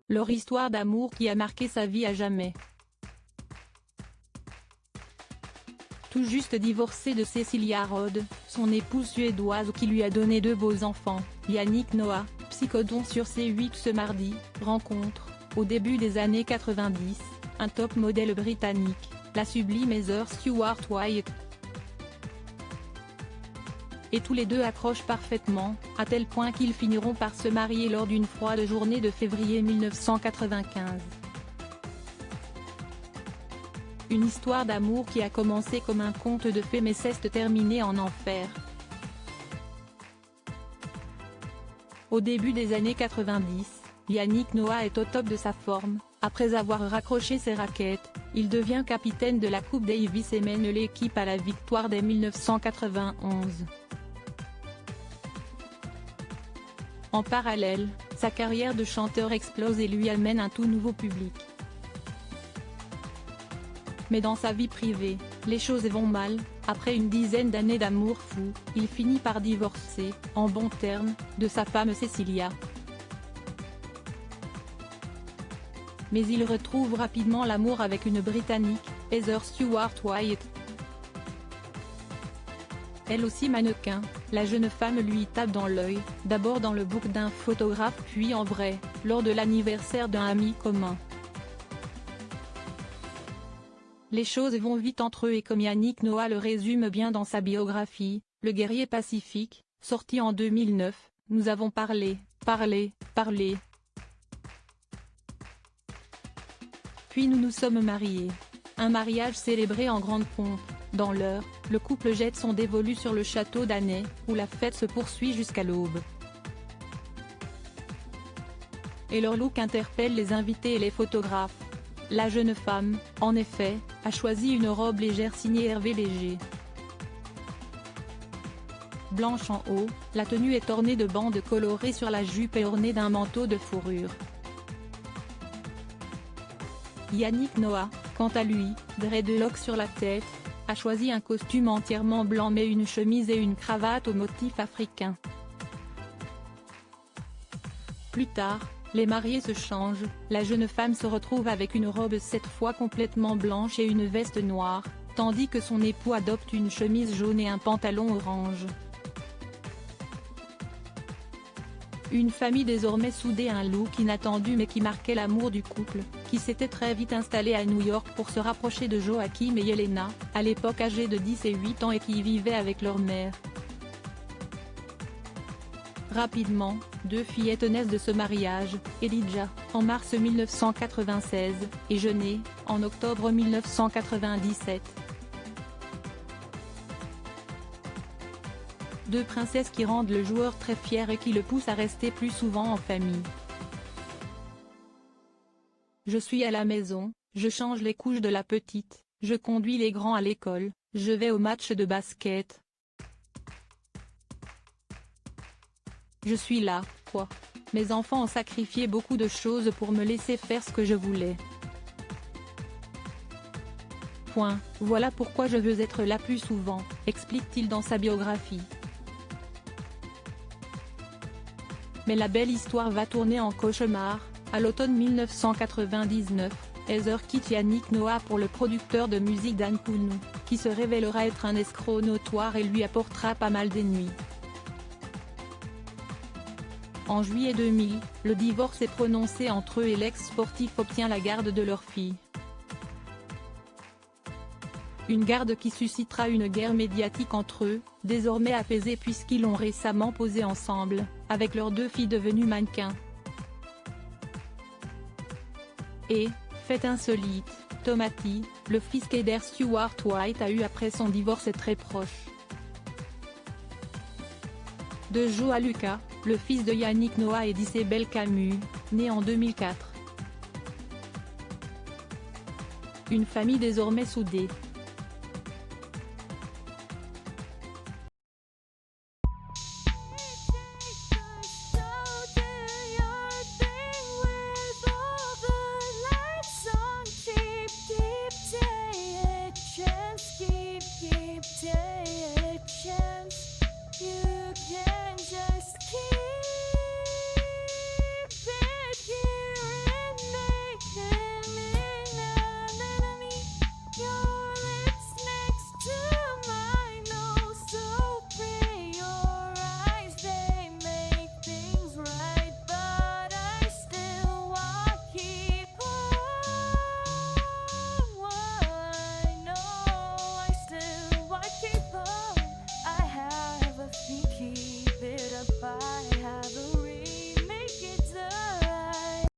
Leur histoire d'amour qui a marqué sa vie à jamais. Tout juste divorcée de Cecilia Rhodes, son épouse suédoise qui lui a donné 2 beaux enfants, Yannick Noah, Psychodon sur C8 ce mardi, rencontre, au début des années 90, un top modèle britannique, la sublime Heather Stewart-White. Et tous les deux accrochent parfaitement, à tel point qu'ils finiront par se marier lors d'une froide journée de février 1995. Une histoire d'amour qui a commencé comme un conte de fées mais s'est terminée en enfer. Au début des années 90, Yannick Noah est au top de sa forme. Après avoir raccroché ses raquettes, il devient capitaine de la Coupe Davis et mène l'équipe à la victoire dès 1991. En parallèle, sa carrière de chanteur explose et lui amène un tout nouveau public. Mais dans sa vie privée, les choses vont mal. Après une dizaine d'années d'amour fou, il finit par divorcer, en bons termes, de sa femme Cecilia. Mais il retrouve rapidement l'amour avec une Britannique, Heather Stewart-White. Elle aussi mannequin, la jeune femme lui tape dans l'œil, d'abord dans le book d'un photographe puis en vrai, lors de l'anniversaire d'un ami commun. Les choses vont vite entre eux et comme Yannick Noah le résume bien dans sa biographie, Le guerrier pacifique, sorti en 2009, nous avons parlé. Puis nous nous sommes mariés. Un mariage célébré en grande pompe. Dans l'heure, le couple jette son dévolu sur le château d'Annay, où la fête se poursuit jusqu'à l'aube. Et leur look interpelle les invités et les photographes. La jeune femme, en effet, a choisi une robe légère signée Hervé Léger. Blanche en haut, la tenue est ornée de bandes colorées sur la jupe et ornée d'un manteau de fourrure. Yannick Noah, quant à lui, dreadlocks sur la tête, a choisi un costume entièrement blanc mais une chemise et une cravate au motif africain. Plus tard, les mariés se changent, la jeune femme se retrouve avec une robe cette fois complètement blanche et une veste noire, tandis que son époux adopte une chemise jaune et un pantalon orange. Une famille désormais soudée, un look inattendu mais qui marquait l'amour du couple, qui s'était très vite installé à New York pour se rapprocher de Joachim et Yelena, à l'époque âgés de 10 et 8 ans et qui y vivaient avec leur mère. Rapidement, 2 fillettes naissent de ce mariage, Elijah, en mars 1996, et Jeunet, en octobre 1997. 2 princesses qui rendent le joueur très fier et qui le poussent à rester plus souvent en famille. Je suis à la maison, je change les couches de la petite, je conduis les grands à l'école, je vais au match de basket. Je suis là, quoi. Mes enfants ont sacrifié beaucoup de choses pour me laisser faire ce que je voulais. Voilà pourquoi je veux être là plus souvent, explique-t-il dans sa biographie. Mais la belle histoire va tourner en cauchemar. À l'automne 1999, Heather quitte Yannick Noah pour le producteur de musique Dan Kounou, qui se révélera être un escroc notoire et lui apportera pas mal d'ennuis. En juillet 2000, le divorce est prononcé entre eux et l'ex-sportif obtient la garde de leur fille. Une garde qui suscitera une guerre médiatique entre eux, désormais apaisée puisqu'ils ont récemment posé ensemble, avec leurs 2 filles devenues mannequins. Et, fait insolite, Tomaty, le fils qu'Heather Stewart-White a eu après son divorce est très proche de Joa Lucas, le fils de Yannick Noah et d'Isabelle Camus, né en 2004. Une famille désormais soudée. Keep